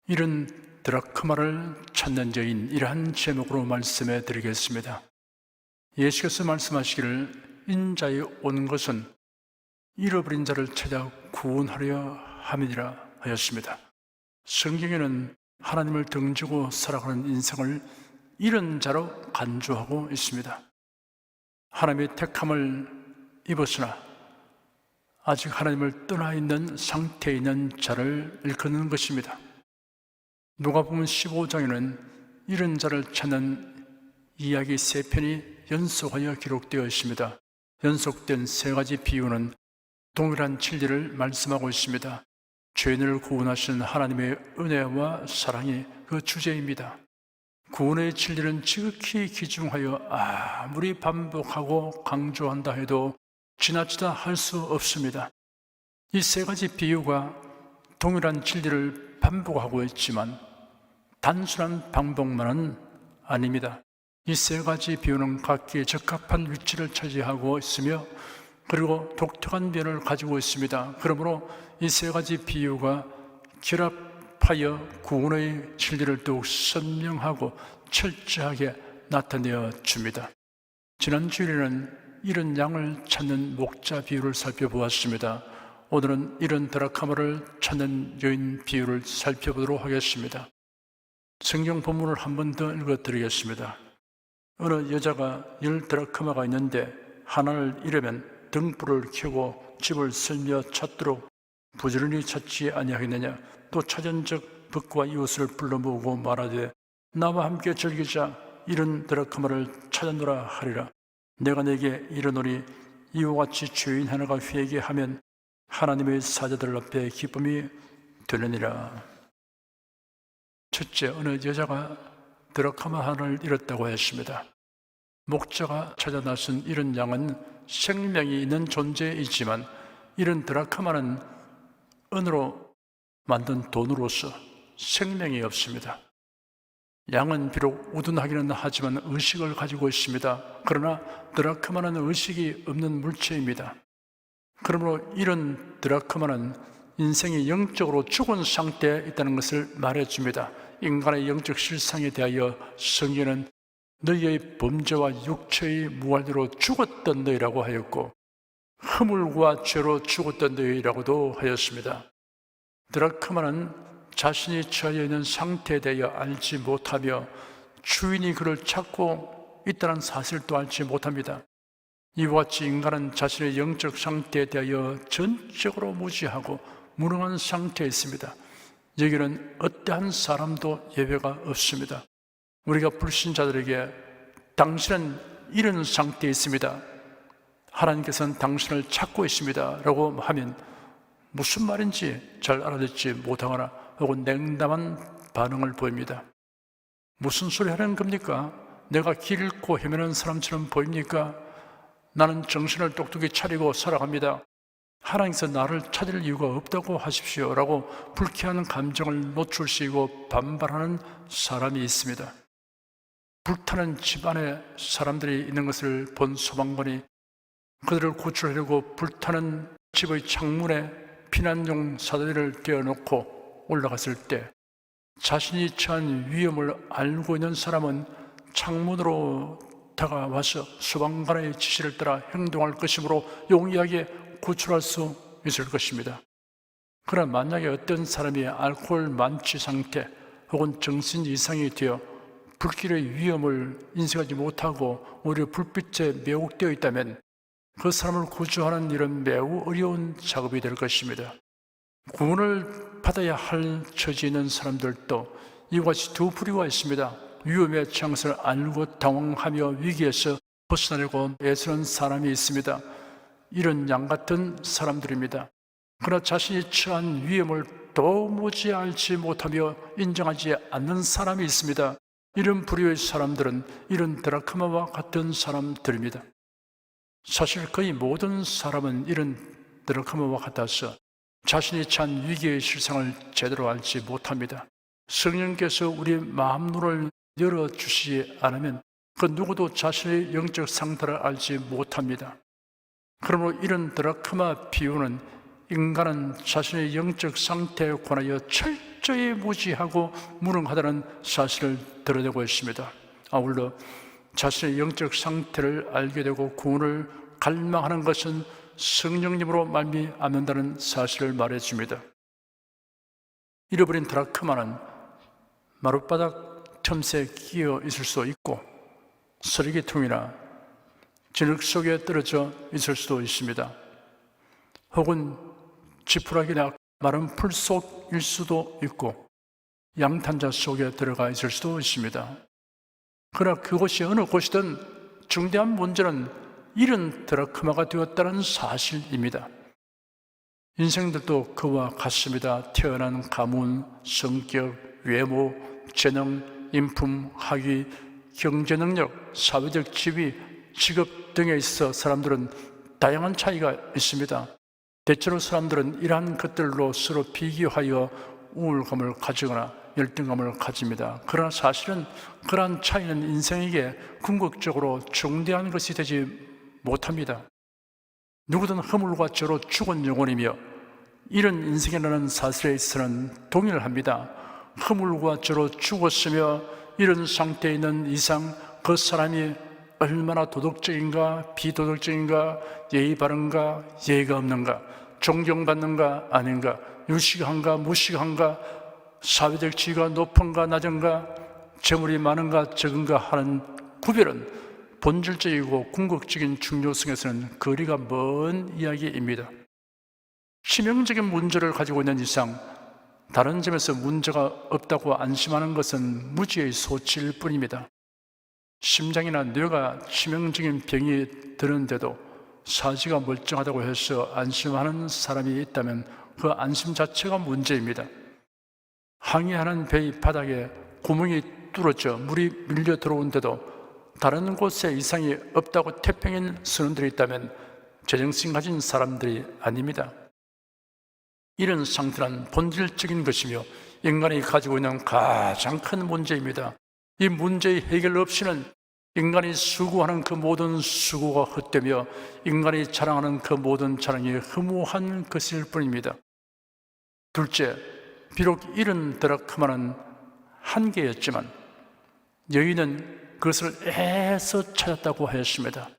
이런 드라크마를 찾는 여인, 이러한 제목으로 말씀해 드리겠습니다. 예수께서 말씀하시기를 인자에 온 것은 잃어버린 자를 찾아 구원하려 함이니라 하였습니다. 성경에는 하나님을 등지고 살아가는 인생을 잃은 자로 간주하고 있습니다. 하나님의 택함을 입었으나 아직 하나님을 떠나 있는 상태에 있는 자를 일컫는 것입니다. 누가복음 15장에는 잃은 자를 찾는 이야기 3편이 연속하여 기록되어 있습니다. 연속된 3가지 비유는 동일한 진리를 말씀하고 있습니다. 죄인을 구원하시는 하나님의 은혜와 사랑이 그 주제입니다. 구원의 진리는 지극히 귀중하여 아무리 반복하고 강조한다 해도 지나치다 할 수 없습니다. 이 3가지 비유가 동일한 진리를 반복하고 있지만 단순한 반복만은 아닙니다. 이 3가지 비유는 각기 적합한 위치를 차지하고 있으며 그리고 독특한 면을 가지고 있습니다. 그러므로 이 3가지 비유가 결합하여 구원의 진리를 더욱 선명하고 철저하게 나타내어 줍니다. 지난 주일에는 잃은 양을 찾는 목자 비유를 살펴보았습니다. 오늘은 잃은 드라크마를 찾는 여인 비유를 살펴보도록 하겠습니다. 성경 본문을 한 번 더 읽어드리겠습니다. 어느 여자가 10드라크마가 있는데 하나를 잃으면 등불을 켜고 집을 쓸며 찾도록 부지런히 찾지 아니하겠느냐. 또 찾은 적 벗과 이웃을 불러 모으고 말하되 나와 함께 즐기자. 잃은 드라크마를 찾아노라 하리라. 내가 내게 이르노니 이와 같이 죄인 하나가 회개하면 하나님의 사자들 앞에 기쁨이 되느니라. 첫째, 어느 여자가 드라크마 하나를 잃었다고 했습니다. 목자가 찾아 나선 잃은 양은 생명이 있는 존재이지만 잃은 드라크마는 은으로 만든 돈으로서 생명이 없습니다. 양은 비록 우둔하기는 하지만 의식을 가지고 있습니다. 그러나 드라크마는 의식이 없는 물체입니다. 그러므로 이런 드라크마는 인생이 영적으로 죽은 상태에 있다는 것을 말해줍니다. 인간의 영적 실상에 대하여 성경은 너희의 범죄와 육체의 무활대로 죽었던 너희라고 하였고 허물과 죄로 죽었던 너희라고도 하였습니다. 드라크마는 자신이 처해 있는 상태에 대하여 알지 못하며 주인이 그를 찾고 있다는 사실도 알지 못합니다. 이와 같이 인간은 자신의 영적 상태에 대하여 전적으로 무지하고 무능한 상태에 있습니다. 여기는 어떠한 사람도 예외가 없습니다. 우리가 불신자들에게 당신은 이런 상태에 있습니다. 하나님께서는 당신을 찾고 있습니다. 라고 하면 무슨 말인지 잘 알아듣지 못하거나 혹은 냉담한 반응을 보입니다. 무슨 소리 하는 겁니까? 내가 길 잃고 헤매는 사람처럼 보입니까? 나는 정신을 똑똑히 차리고 살아갑니다. 하나님께서 나를 찾을 이유가 없다고 하십시오 라고 불쾌한 감정을 노출시키고 반발하는 사람이 있습니다. 불타는 집안에 사람들이 있는 것을 본 소방관이 그들을 구출하려고 불타는 집의 창문에 피난용 사다리를 떼어놓고 올라갔을 때 자신이 처한 위험을 알고 있는 사람은 창문으로 다가와서 소방관의 지시를 따라 행동할 것이므로 용이하게 구출할 수 있을 것입니다. 그러나 만약에 어떤 사람이 알코올 만취 상태 혹은 정신 이상이 되어 불길의 위험을 인식하지 못하고 오히려 불빛에 매혹되어 있다면 그 사람을 구조하는 일은 매우 어려운 작업이 될 것입니다. 구원을 받아야 할 처지에 있는 사람들도 이와 같이 두 부류가 있습니다. 위험의 창을 알고 당황하며 위기에서 벗어나려고 애쓰는 사람이 있습니다. 이런 양 같은 사람들입니다. 그러나 자신이 처한 위험을 도무지 알지 못하며 인정하지 않는 사람이 있습니다. 이런 부류의 사람들은 이런 드라크마와 같은 사람들입니다. 사실 거의 모든 사람은 이런 드라크마와 같아서 자신이 처한 위기의 실상을 제대로 알지 못합니다. 성령께서 우리의 마음눈을 열어주시지 않으면 그 누구도 자신의 영적 상태를 알지 못합니다. 그러므로 이런 드라크마 비유는 인간은 자신의 영적 상태에 관하여 철저히 무지하고 무능하다는 사실을 드러내고 있습니다. 아울러 자신의 영적 상태를 알게 되고 구원을 갈망하는 것은 성령님으로 말미암는다는 사실을 말해줍니다. 잃어버린 드라크마는 마룻바닥 틈새에 끼어 있을 수도 있고 쓰레기통이나 진흙 속에 떨어져 있을 수도 있습니다. 혹은 지푸라기나 마른 풀 속일 수도 있고 양탄자 속에 들어가 있을 수도 있습니다. 그러나 그곳이 어느 곳이든 중대한 문제는 잃은 드라크마가 되었다는 사실입니다. 인생들도 그와 같습니다. 태어난 가문, 성격, 외모, 재능, 인품, 학위, 경제능력, 사회적 지위, 직업 등에 있어 사람들은 다양한 차이가 있습니다. 대체로 사람들은 이러한 것들로 서로 비교하여 우울감을 가지거나 열등감을 가집니다. 그러나 사실은 그러한 차이는 인생에게 궁극적으로 중대한 것이 되지 못합니다. 누구든 허물과 죄로 죽은 영혼이며 이런 인생이라는 사실에 있어서는 동일합니다. 허물과 죄로 죽었으며 이런 상태에 있는 이상 그 사람이 얼마나 도덕적인가 비도덕적인가 예의 바른가 예의가 없는가 존경받는가 아닌가 유식한가 무식한가 사회적 지위가 높은가 낮은가 재물이 많은가 적은가 하는 구별은 본질적이고 궁극적인 중요성에서는 거리가 먼 이야기입니다. 치명적인 문제를 가지고 있는 이상 다른 점에서 문제가 없다고 안심하는 것은 무지의 소치일 뿐입니다. 심장이나 뇌가 치명적인 병이 드는데도 사지가 멀쩡하다고 해서 안심하는 사람이 있다면 그 안심 자체가 문제입니다. 항해하는 배의 바닥에 구멍이 뚫어져 물이 밀려 들어온데도 다른 곳에 이상이 없다고 태평인 선원들이 있다면 제정신 가진 사람들이 아닙니다. 이런 상태는 본질적인 것이며 인간이 가지고 있는 가장 큰 문제입니다. 이 문제의 해결 없이는 인간이 수고하는 그 모든 수고가 헛되며 인간이 자랑하는 그 모든 자랑이 허무한 것일 뿐입니다. 둘째, 비록 잃은 드라크마는 한 개였지만 여인은 그것을 애써 찾았다고 하였습니다.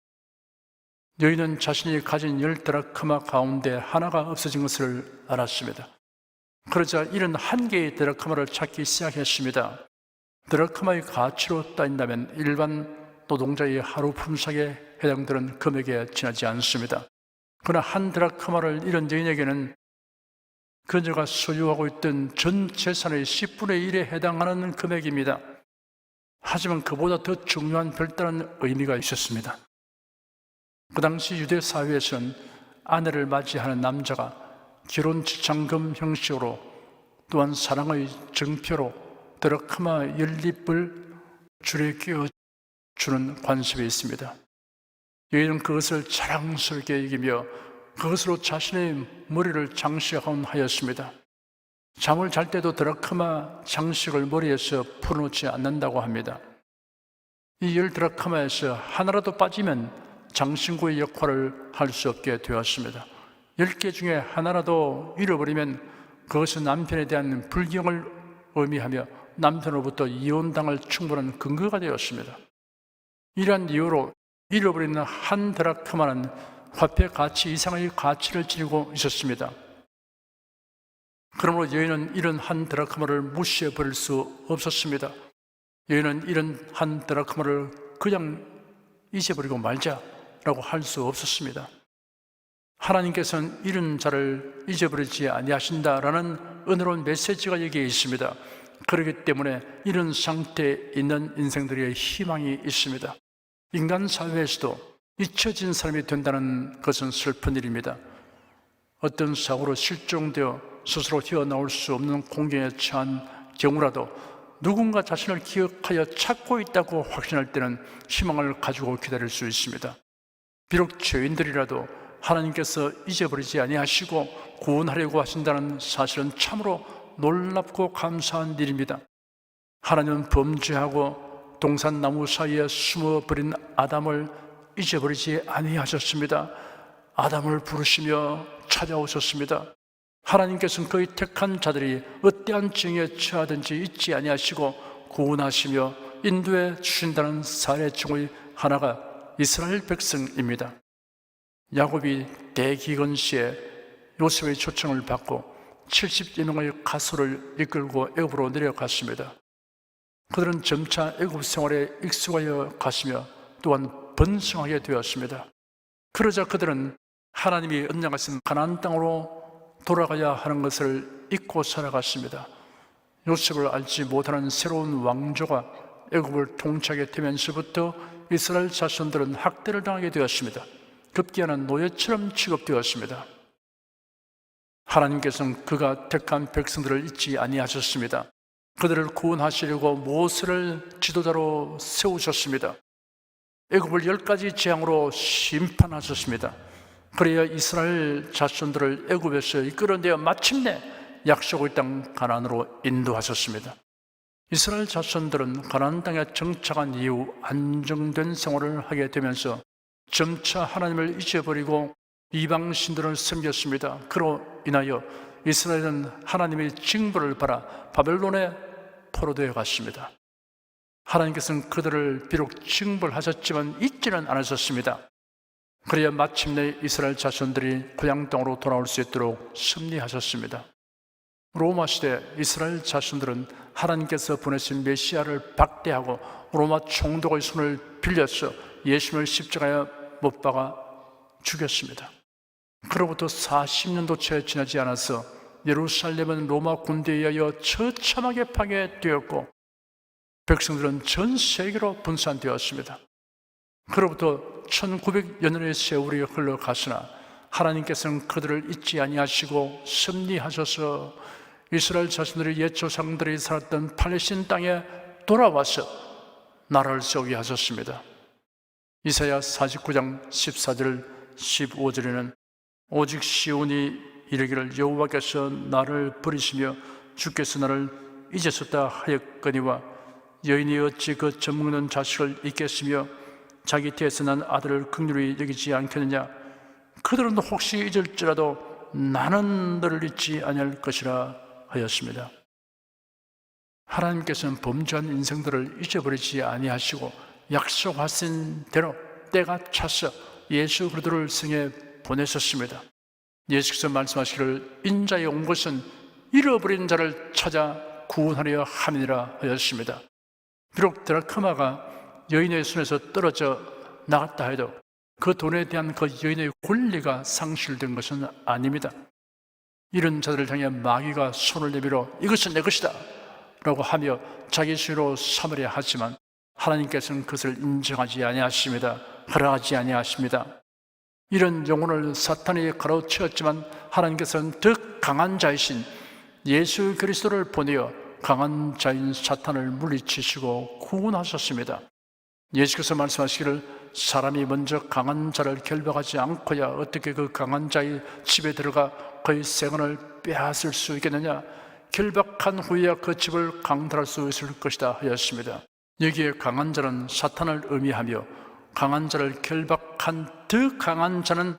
여인은 자신이 가진 10드라크마 가운데 하나가 없어진 것을 알았습니다. 그러자 잃은 한 개의 드라크마를 찾기 시작했습니다. 드라크마의 가치로 따진다면 일반 노동자의 하루 품삯에 해당되는 금액에 지나지 않습니다. 그러나 한 드라크마를 잃은 여인에게는 그녀가 소유하고 있던 전 재산의 10분의 1에 해당하는 금액입니다. 하지만 그보다 더 중요한 별다른 의미가 있었습니다. 그 당시 유대 사회에서는 아내를 맞이하는 남자가 결혼 지참금 형식으로 또한 사랑의 증표로 드라크마 연립을 줄에 끼워 주는 관습이 있습니다. 여인은 그것을 자랑스럽게 여기며 그것으로 자신의 머리를 장식하곤 하였습니다. 잠을 잘 때도 드라크마 장식을 머리에서 풀어놓지 않는다고 합니다. 이 10드라크마에서 하나라도 빠지면 장신구의 역할을 할 수 없게 되었습니다. 10개 중에 하나라도 잃어버리면 그것은 남편에 대한 불경을 의미하며 남편으로부터 이혼당할 충분한 근거가 되었습니다. 이러한 이유로 잃어버린 한 드라크마는 화폐 가치 이상의 가치를 지니고 있었습니다. 그러므로 여인은 이런 한 드라크마를 무시해버릴 수 없었습니다. 여인은 이런 한 드라크마를 그냥 잊어버리고 말자라고 할 수 없었습니다. 하나님께서는 이런 자를 잊어버리지 아니하신다라는 은혜로운 메시지가 여기에 있습니다. 그렇기 때문에 이런 상태에 있는 인생들의 희망이 있습니다. 인간 사회에서도 잊혀진 사람이 된다는 것은 슬픈 일입니다. 어떤 사고로 실종되어 스스로 튀어나올 수 없는 공경에 처한 경우라도 누군가 자신을 기억하여 찾고 있다고 확신할 때는 희망을 가지고 기다릴 수 있습니다. 비록 죄인들이라도 하나님께서 잊어버리지 아니하시고 구원하려고 하신다는 사실은 참으로 놀랍고 감사한 일입니다. 하나님은 범죄하고 동산나무 사이에 숨어버린 아담을 잊어버리지 아니하셨습니다. 아담을 부르시며 찾아오셨습니다. 하나님께서는 그의 택한 자들이 어떠한 증에 처하든지 잊지 아니하시고 구원하시며 인도해 주신다는 사례 중의 하나가 이스라엘 백성입니다. 야곱이 대기근 시에 요셉의 초청을 받고 70여 명의 가수를 이끌고 애굽으로 내려갔습니다. 그들은 점차 애굽 생활에 익숙하여 가시며 또한 번성하게 되었습니다. 그러자 그들은 하나님이 언약하신 가나안 땅으로 돌아가야 하는 것을 잊고 살아갔습니다. 요셉을 알지 못하는 새로운 왕조가 애굽을 통치하게 되면서부터 이스라엘 자손들은 학대를 당하게 되었습니다. 급기야는 노예처럼 취급되었습니다. 하나님께서는 그가 택한 백성들을 잊지 아니하셨습니다. 그들을 구원하시려고 모세를 지도자로 세우셨습니다. 애굽을 10가지 재앙으로 심판하셨습니다. 그래야 이스라엘 자손들을 애굽에서 이끌어내어 마침내 약속의 땅 가나안으로 인도하셨습니다. 이스라엘 자손들은 가나안 땅에 정착한 이후 안정된 생활을 하게 되면서 점차 하나님을 잊어버리고 이방 신들을 섬겼습니다. 그로 인하여 이스라엘은 하나님의 징벌을 받아 바벨론에 포로되어 갔습니다. 하나님께서는 그들을 비록 징벌하셨지만 잊지는 않으셨습니다. 그래야 마침내 이스라엘 자손들이 고향 땅으로 돌아올 수 있도록 섭리하셨습니다. 로마 시대 이스라엘 자손들은 하나님께서 보내신 메시아를 박대하고 로마 총독의 손을 빌려서 예수님을 십자가에 못 박아 죽였습니다. 그로부터 40년도 채 지나지 않아서 예루살렘은 로마 군대에 의하여 처참하게 파괴되었고 백성들은 전 세계로 분산되었습니다. 그로부터 1900여 년의 세월이 흘러갔으나 하나님께서는 그들을 잊지 아니하시고 섭리하셔서 이스라엘 자신들의 옛 조상들이 살았던 팔레스틴 땅에 돌아와서 나라를 세우게 하셨습니다. 이사야 49장 14절 15절에는 오직 시온이 이르기를 여호와께서 나를 버리시며 주께서 나를 잊으셨다 하였거니와 여인이 어찌 그 젖먹는 자식을 잊겠으며 자기 태에서 난 아들을 긍휼히 여기지 않겠느냐. 그들은 혹시 잊을지라도 나는 너를 잊지 아니할 것이라 하였습니다. 하나님께서는 범죄한 인생들을 잊어버리지 아니하시고 약속하신 대로 때가 차서 예수 그리스도를 세상에 보내셨습니다. 예수께서 말씀하시기를 인자에 온 것은 잃어버린 자를 찾아 구원하려 함이라 하였습니다. 비록 드라크마가 여인의 손에서 떨어져 나갔다 해도 그 돈에 대한 그 여인의 권리가 상실된 것은 아닙니다. 이런 자들을 향해 마귀가 손을 내밀어 이것은 내 것이다 라고 하며 자기 수로 삼으려 하지만 하나님께서는 그것을 인정하지 아니하십니다. 허락하지 아니하십니다. 이런 영혼을 사탄이 가로채었지만 하나님께서는 더 강한 자이신 예수 그리스도를 보내어 강한 자인 사탄을 물리치시고 구원하셨습니다. 예수께서 말씀하시기를 사람이 먼저 강한 자를 결박하지 않고야 어떻게 그 강한 자의 집에 들어가 그의 생원을 빼앗을 수 있겠느냐. 결박한 후에야 그 집을 강탈할 수 있을 것이다 하였습니다. 여기에 강한 자는 사탄을 의미하며 강한 자를 결박한 더 강한 자는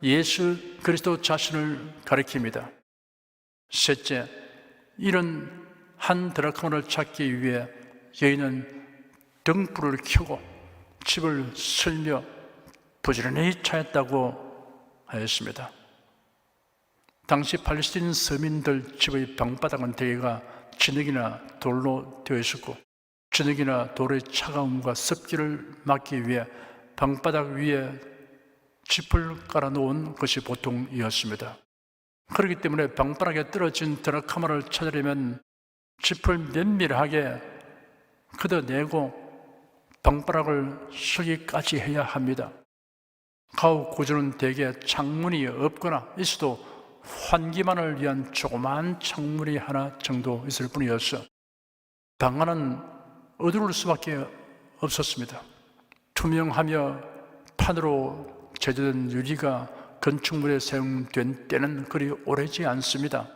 예수 그리스도 자신을 가리킵니다. 셋째, 이런 한 드라크마를 찾기 위해 여인은 등불을 켜고 집을 쓸며 부지런히 찾았다고 하였습니다. 당시 팔레스틴 서민들 집의 방바닥은 대개가 진흙이나 돌로 되어 있었고 진흙이나 돌의 차가움과 습기를 막기 위해 방바닥 위에 짚을 깔아놓은 것이 보통이었습니다. 그렇기 때문에 방바닥에 떨어진 드라크마를 찾으려면 짚을 면밀하게 걷어내고 방바닥을 서기까지 해야 합니다. 가옥 구조는 대개 창문이 없거나 있어도 환기만을 위한 조그마한 창문이 하나 정도 있을 뿐이었어 방 안은 어두울 수밖에 없었습니다. 투명하며 판으로 제조된 유리가 건축물에 사용된 때는 그리 오래지 않습니다.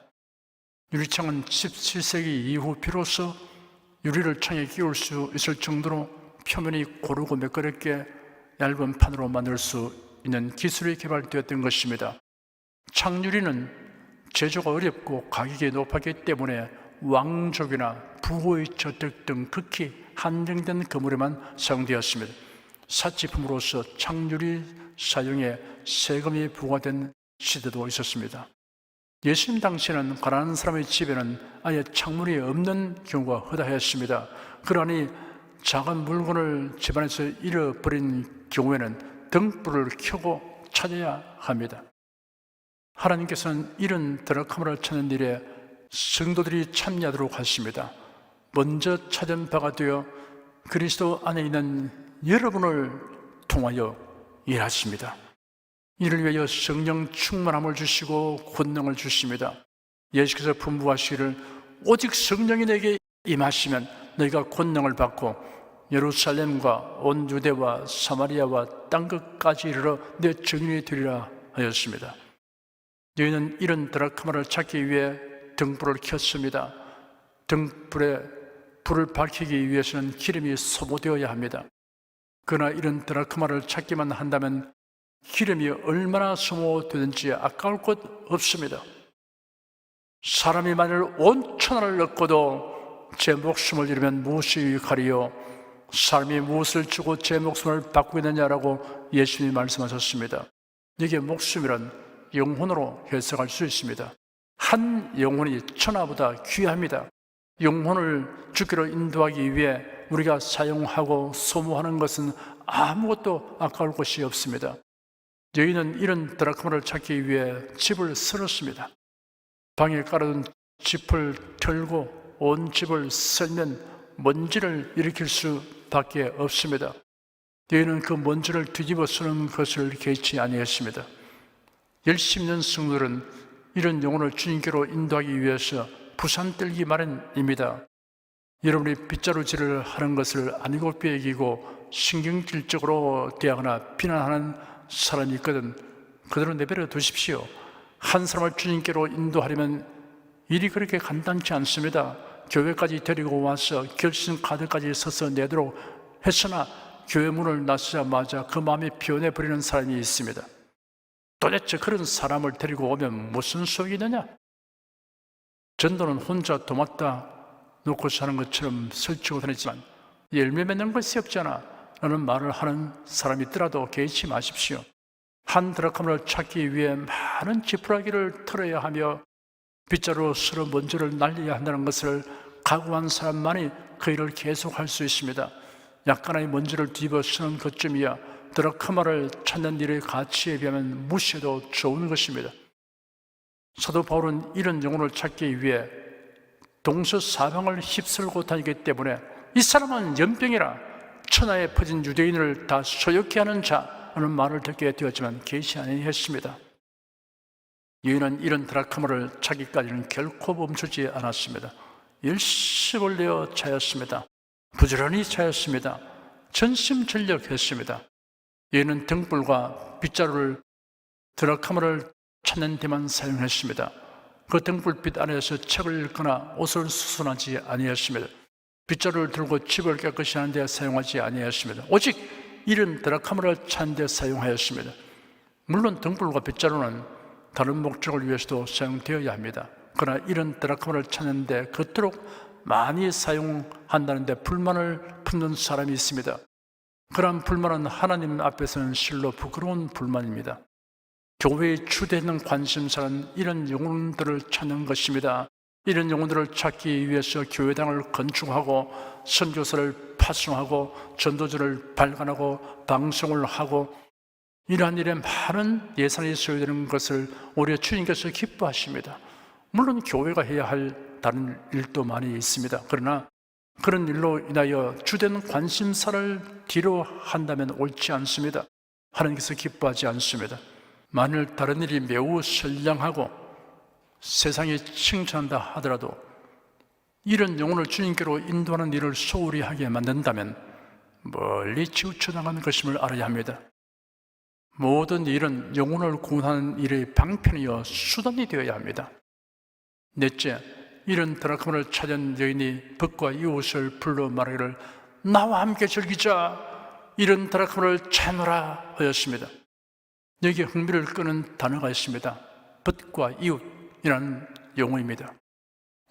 유리창은 17세기 이후 비로소 유리를 창에 끼울 수 있을 정도로 표면이 고르고 매끄럽게 얇은 판으로 만들 수 있는 기술이 개발되었던 것입니다. 창유리는 제조가 어렵고 가격이 높았기 때문에 왕족이나 부호의 저택 등 극히 한정된 건물에만 사용되었습니다. 사치품으로서 창유리 사용에 세금이 부과된 시대도 있었습니다. 예수님 당시에는 가난한 사람의 집에는 아예 창문이 없는 경우가 허다했습니다. 그러니 작은 물건을 집안에서 잃어버린 경우에는 등불을 켜고 찾아야 합니다. 하나님께서는 이런 드라크마를 찾는 일에 성도들이 참여하도록 하십니다. 먼저 찾은 바가 되어 그리스도 안에 있는 여러분을 통하여 일하십니다. 이를 위하여 성령 충만함을 주시고 권능을 주십니다. 예수께서 분부하시기를 오직 성령이 내게 임하시면 너희가 권능을 받고 예루살렘과 온 유대와 사마리아와 땅끝까지 이르러 내 증인이 되리라 하였습니다. 너희는 이런 드라크마를 찾기 위해 등불을 켰습니다. 등불에 불을 밝히기 위해서는 기름이 소모되어야 합니다. 그러나 이런 드라크마를 찾기만 한다면 기름이 얼마나 소모되든지 아까울 것 없습니다. 사람이 만일 온 천하를 얻고도 제 목숨을 잃으면 무엇이 유익하리요? 사람이 무엇을 주고 제 목숨을 바꾸겠느냐라고 예수님이 말씀하셨습니다. 이게 목숨이란 영혼으로 해석할 수 있습니다. 한 영혼이 천하보다 귀합니다. 영혼을 죽기로 인도하기 위해 우리가 사용하고 소모하는 것은 아무것도 아까울 것이 없습니다. 여인은 이런 드라크마를 찾기 위해 집을 쓸었습니다. 방에 깔아둔 집을 털고 온 집을 쓸면 먼지를 일으킬 수밖에 없습니다. 여인은 그 먼지를 뒤집어 쓰는 것을 개의치 아니했습니다. 열심히 있는 성도들은 이런 영혼을 주님께로 인도하기 위해서 부산 떨기 마련입니다. 여러분이 빗자루질을 하는 것을 안 곱게 여기고 신경질적으로 대하거나 비난하는 사람이 있거든 그대로 내버려 두십시오. 한 사람을 주님께로 인도하려면 일이 그렇게 간단치 않습니다. 교회까지 데리고 와서 결심 카드까지 써서 내도록 했으나 교회 문을 나서자마자 그 마음이 변해버리는 사람이 있습니다. 도대체 그런 사람을 데리고 오면 무슨 소용이 있느냐? 전도는 혼자 도맡아 놓고 사는 것처럼 설치고 다니지만 열매 맺는 것이 없잖아 라는 말을 하는 사람이 있더라도 개의치 마십시오. 한 드라크마를 찾기 위해 많은 지푸라기를 털어야 하며 빗자루 서로 먼지를 날려야 한다는 것을 각오한 사람만이 그 일을 계속할 수 있습니다. 약간의 먼지를 뒤집어 쓰는 것쯤이야 드라크마를 찾는 일의 가치에 비하면 무시해도 좋은 것입니다. 사도 바울은 이런 영혼을 찾기 위해 동서사방을 휩쓸고 다니기 때문에 이 사람은 연병이라 천하에 퍼진 유대인을 다 소욕케 하는 자라는 말을 듣게 되었지만 개의치 아니했습니다. 여인은 이런 드라크마를 찾기까지는 결코 멈추지 않았습니다. 열심을 내어 찾았습니다. 부지런히 찾았습니다. 전심전력했습니다. 여인은 등불과 빗자루를 드라크마를 찾는 데만 사용했습니다. 그 등불빛 안에서 책을 읽거나 옷을 수선하지 아니했습니다. 빗자루를 들고 집을 깨끗이 하는 데 사용하지 아니했습니다. 오직 이런 드라크마를 찾는 데 사용하였습니다. 물론 등불과 빗자루는 다른 목적을 위해서도 사용되어야 합니다. 그러나 이런 드라크마를 찾는 데 그토록 많이 사용한다는 데 불만을 품는 사람이 있습니다. 그러한 불만은 하나님 앞에서는 실로 부끄러운 불만입니다. 교회의 주되는 관심사는 이런 영혼들을 찾는 것입니다. 이런 영혼들을 찾기 위해서 교회당을 건축하고 선교사를 파송하고 전도자를 발간하고 방송을 하고 이러한 일에 많은 예산이 소요되는 것을 오히려 주님께서 기뻐하십니다. 물론 교회가 해야 할 다른 일도 많이 있습니다. 그러나 그런 일로 인하여 주된 관심사를 뒤로 한다면 옳지 않습니다. 하나님께서 기뻐하지 않습니다. 만일 다른 일이 매우 선량하고 세상이 칭찬한다 하더라도 이런 영혼을 주님께로 인도하는 일을 소홀히 하게 만든다면 멀리 치우쳐나가는 것임을 알아야 합니다. 모든 일은 영혼을 구원하는 일의 방편이요 수단이 되어야 합니다. 넷째, 이런 드라크마를 찾은 여인이 벗과 이웃을 불러 말하기를 나와 함께 즐기자, 이런 드라크마를 찾노라 하였습니다. 여기에 흥미를 끄는 단어가 있습니다. 벗과 이웃이라는 용어입니다.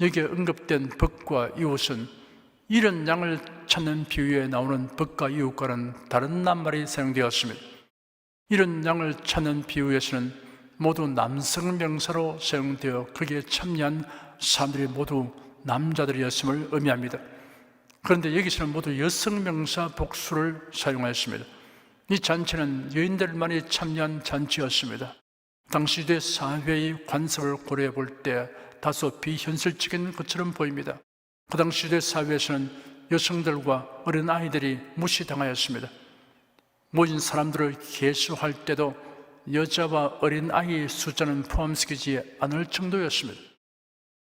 여기에 언급된 벗과 이웃은 이런 양을 찾는 비유에 나오는 벗과 이웃과는 다른 낱말이 사용되었습니다. 이런 양을 찾는 비유에서는 모두 남성 명사로 사용되어 거기에 참여한 사람들이 모두 남자들이었음을 의미합니다. 그런데 여기서는 모두 여성 명사 복수를 사용하였습니다. 이 잔치는 여인들만이 참여한 잔치였습니다. 당시 시대 사회의 관습을 고려해 볼 때 다소 비현실적인 것처럼 보입니다. 그 당시 시대 사회에서는 여성들과 어린 아이들이 무시당하였습니다. 모인 사람들을 계수할 때도 여자와 어린 아이의 숫자는 포함시키지 않을 정도였습니다.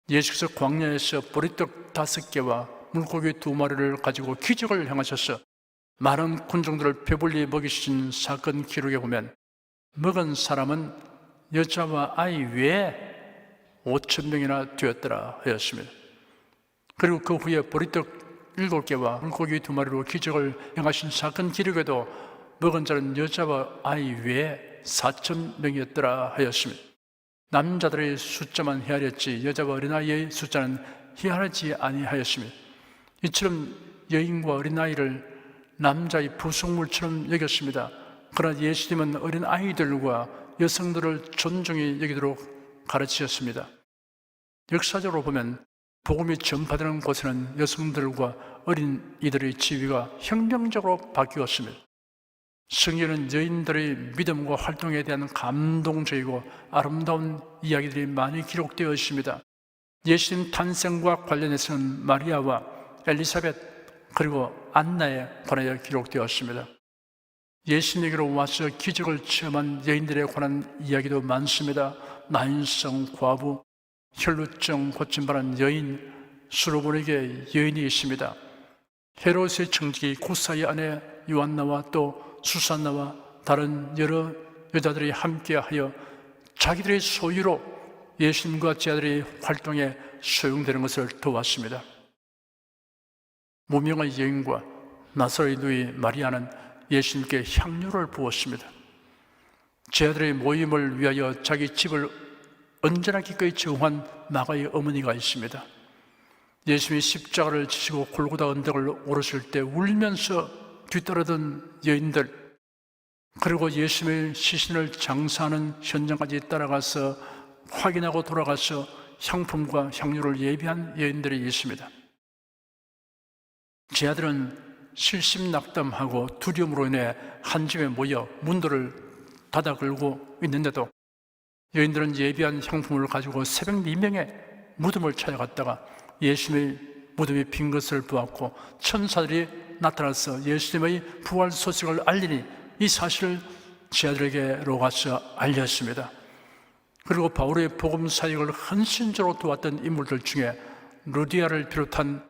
예수께서 광야에서 보리떡 5개와 물고기 2마리를 가지고 기적을 행하셔서 많은 군중들을 배불리 먹이신 사건 기록에 보면 먹은 사람은 여자와 아이 외에 5,000명이나 되었더라 하였습니다. 그리고 그 후에 보리떡 7개와 물고기 2마리로 기적을 행하신 사건 기록에도 먹은 자는 여자와 아이 외에 4,000명이었더라 하였습니다. 남자들의 숫자만 헤아렸지 여자와 어린아이의 숫자는 헤아르지 아니하였습니다. 이처럼 여인과 어린아이를 남자의 부속물처럼 여겼습니다. 그러나 예수님은 어린아이들과 여성들을 존중히 여기도록 가르치셨습니다. 역사적으로 보면 복음이 전파되는 곳에는 여성들과 어린이들의 지위가 혁명적으로 바뀌었습니다. 성경에는 여인들의 믿음과 활동에 대한 감동적이고 아름다운 이야기들이 많이 기록되어 있습니다. 예수님 탄생과 관련해서는 마리아와 엘리사벳 그리고 안나에 관하여 기록되었습니다. 예수님에게로 와서 기적을 체험한 여인들에 관한 이야기도 많습니다. 나인성 과부, 혈루증 고침받은 여인, 수로보에게 여인이 있습니다. 헤롯의 청지기 구사의 아내 요한나와 또 수산나와 다른 여러 여자들이 함께하여 자기들의 소유로 예수님과 제자들의 활동에 소용되는 것을 도왔습니다. 무명의 여인과 나사로의 누이 마리아는 예수님께 향료를 부었습니다. 제자들의 모임을 위하여 자기 집을 언제나 기꺼이 정한 마가의 어머니가 있습니다. 예수님이 십자가를 지시고 골고다 언덕을 오르실 때 울면서 뒤따르던 여인들, 그리고 예수님의 시신을 장사하는 현장까지 따라가서 확인하고 돌아가서 향품과 향료를 예비한 여인들이 있습니다. 제자들은 실심낙담하고 두려움으로 인해 한 집에 모여 문들을 닫아 걸고 있는데도 여인들은 예비한 향품을 가지고 새벽 미명에 무덤을 찾아갔다가 예수님의 무덤이 빈 것을 보았고 천사들이 나타나서 예수님의 부활 소식을 알리니 이 사실을 제자들에게로 가서 알렸습니다. 그리고 바울의 복음 사역을 헌신적으로 도왔던 인물들 중에 루디아를 비롯한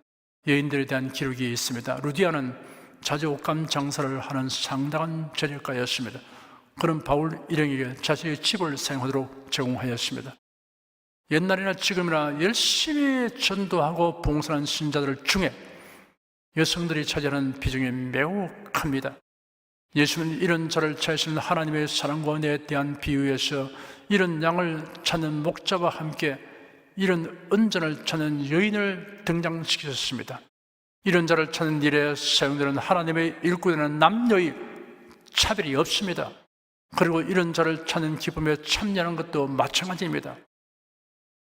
여인들에 대한 기록이 있습니다. 루디아는 자주 옷감 장사를 하는 상당한 재력가였습니다. 그는 바울 일행에게 자신의 집을 사용하도록 제공하였습니다. 옛날이나 지금이나 열심히 전도하고 봉사하는 신자들 중에 여성들이 차지하는 비중이 매우 큽니다. 예수는 이런 자를 찾으시는 하나님의 사랑과 은혜에 대한 비유에서 이런 양을 찾는 목자와 함께 이런 은전을 찾는 여인을 등장시키셨습니다. 이런 자를 찾는 일에 사용되는 하나님의 일꾼에는 남녀의 차별이 없습니다. 그리고 이런 자를 찾는 기쁨에 참여하는 것도 마찬가지입니다.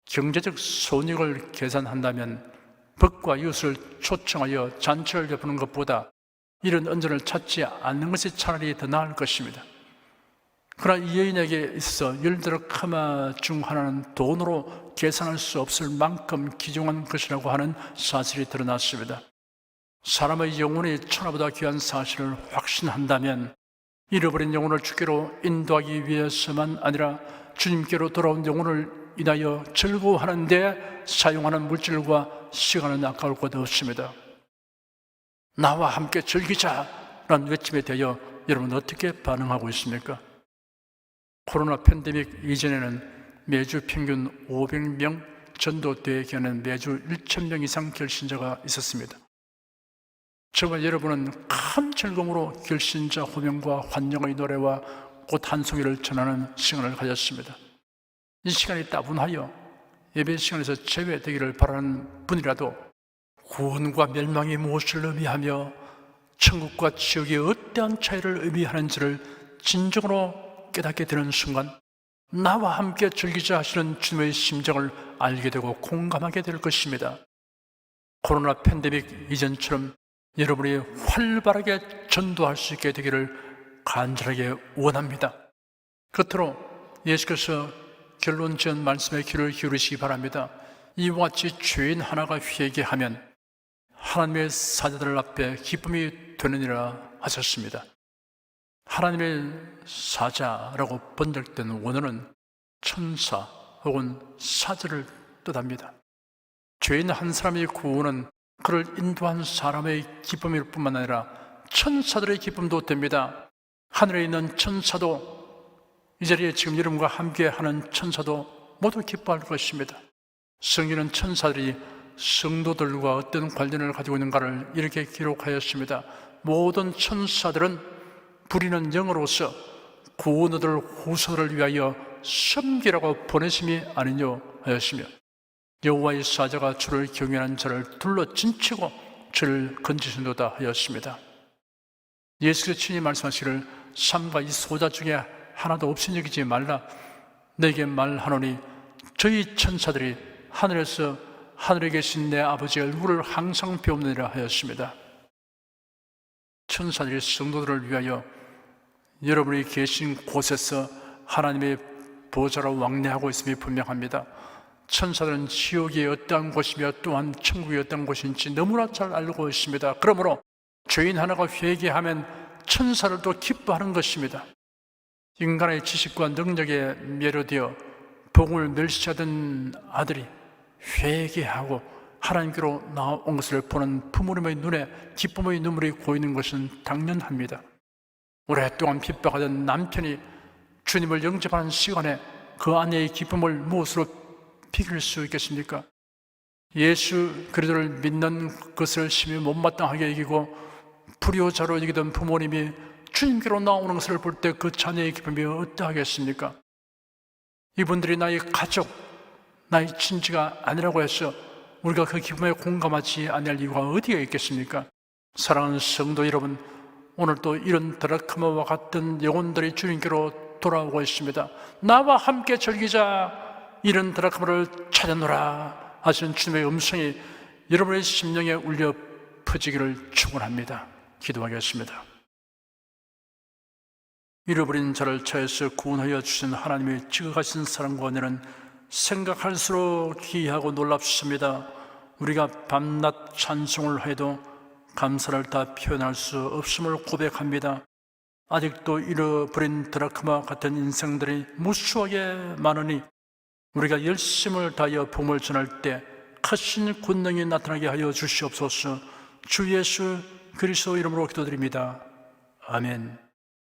경제적 손익을 계산한다면 벗과 이웃을 초청하여 잔치를 베푸는 것보다 이런 은전을 찾지 않는 것이 차라리 더 나을 것입니다. 그러나 이 여인에게 있어 10드라크마 중 하나는 돈으로 계산할 수 없을 만큼 귀중한 것이라고 하는 사실이 드러났습니다. 사람의 영혼이 천하보다 귀한 사실을 확신한다면 잃어버린 영혼을 주께로 인도하기 위해서만 아니라 주님께로 돌아온 영혼을 인하여 즐거워하는 데 사용하는 물질과 시간은 아까울 것 없습니다. 나와 함께 즐기자라는 외침에 대하여 여러분 어떻게 반응하고 있습니까? 코로나 팬데믹 이전에는 매주 평균 500명, 전도대회에는 매주 1,000명 이상 결신자가 있었습니다. 정말 여러분은 큰 즐거움으로 결신자 호명과 환영의 노래와 꽃 한 송이를 전하는 시간을 가졌습니다. 이 시간이 따분하여 예배 시간에서 제외되기를 바라는 분이라도 구원과 멸망이 무엇을 의미하며 천국과 지옥이 어떠한 차이를 의미하는지를 진정으로 깨닫게 되는 순간 나와 함께 즐기자 하시는 주님의 심정을 알게 되고 공감하게 될 것입니다. 코로나 팬데믹 이전처럼 여러분이 활발하게 전도할 수 있게 되기를 간절하게 원합니다. 끝으로 예수께서 결론 지은 말씀에 귀를 기울이시기 바랍니다. 이와 같이 죄인 하나가 회개하면 하나님의 사자들 앞에 기쁨이 되느니라 하셨습니다. 하나님의 사자라고 번역된 원어는 천사 혹은 사자를 뜻합니다. 죄인 한 사람의 구원은 그를 인도한 사람의 기쁨일 뿐만 아니라 천사들의 기쁨도 됩니다. 하늘에 있는 천사도, 이 자리에 지금 여러분과 함께하는 천사도 모두 기뻐할 것입니다. 성경은 천사들이 성도들과 어떤 관련을 가지고 있는가를 이렇게 기록하였습니다. 모든 천사들은 부리는 영으로서 구원 얻을 후손을 위하여 섬기라고 보내심이 아니뇨 하였으며, 여호와의 사자가 주를 경외하는 자를 둘러 진치고 저를 건지신도다 하였습니다. 예수께서 친히 말씀하시기를 삼가 이 소자 중에 하나도 없이 여기지 말라. 내게 말하노니 저희 천사들이 하늘에서 하늘에 계신 내 아버지의 얼굴을 항상 배우느니라 하였습니다. 천사들이 성도들을 위하여 여러분이 계신 곳에서 하나님의 보좌로 왕래하고 있음이 분명합니다. 천사들은 지옥이 어떠한 곳이며 또한 천국이 어떠한 곳인지 너무나 잘 알고 있습니다. 그러므로 죄인 하나가 회개하면 천사들도 기뻐하는 것입니다. 인간의 지식과 능력에 매료되어 복음을 멸시하던 아들이 회개하고 하나님께로 나온 것을 보는 부모님의 눈에 기쁨의 눈물이 고이는 것은 당연합니다. 오랫동안 핍박하던 남편이 주님을 영접하는 시간에 그 아내의 기쁨을 무엇으로 비길 수 있겠습니까? 예수 그리스도를 믿는 것을 심히 못마땅하게 여기고 불효자로 여기던 부모님이 주님께로 나오는 것을 볼 때 그 자녀의 기쁨이 어떠하겠습니까? 이분들이 나의 가족, 나의 친지가 아니라고 해서 우리가 그 기쁨에 공감하지 아니할 이유가 어디에 있겠습니까? 사랑하는 성도 여러분, 오늘 또 이런 드라크마와 같은 영혼들이 주님께로 돌아오고 있습니다. 나와 함께 즐기자, 이런 드라크마를 찾아노라 하시는 주님의 음성이 여러분의 심령에 울려 퍼지기를 축원합니다. 기도하겠습니다. 잃어버린 자를 찾아서 구원하여 주신 하나님의 지극하신 사랑과 은혜는 생각할수록 기이하고 놀랍습니다. 우리가 밤낮 찬송을 해도 감사를 다 표현할 수 없음을 고백합니다. 아직도 잃어버린 드라크마 같은 인생들이 무수하게 많으니 우리가 열심을 다하여 복음을 전할 때 크신 권능이 나타나게 하여 주시옵소서. 주 예수 그리스도 이름으로 기도드립니다. 아멘.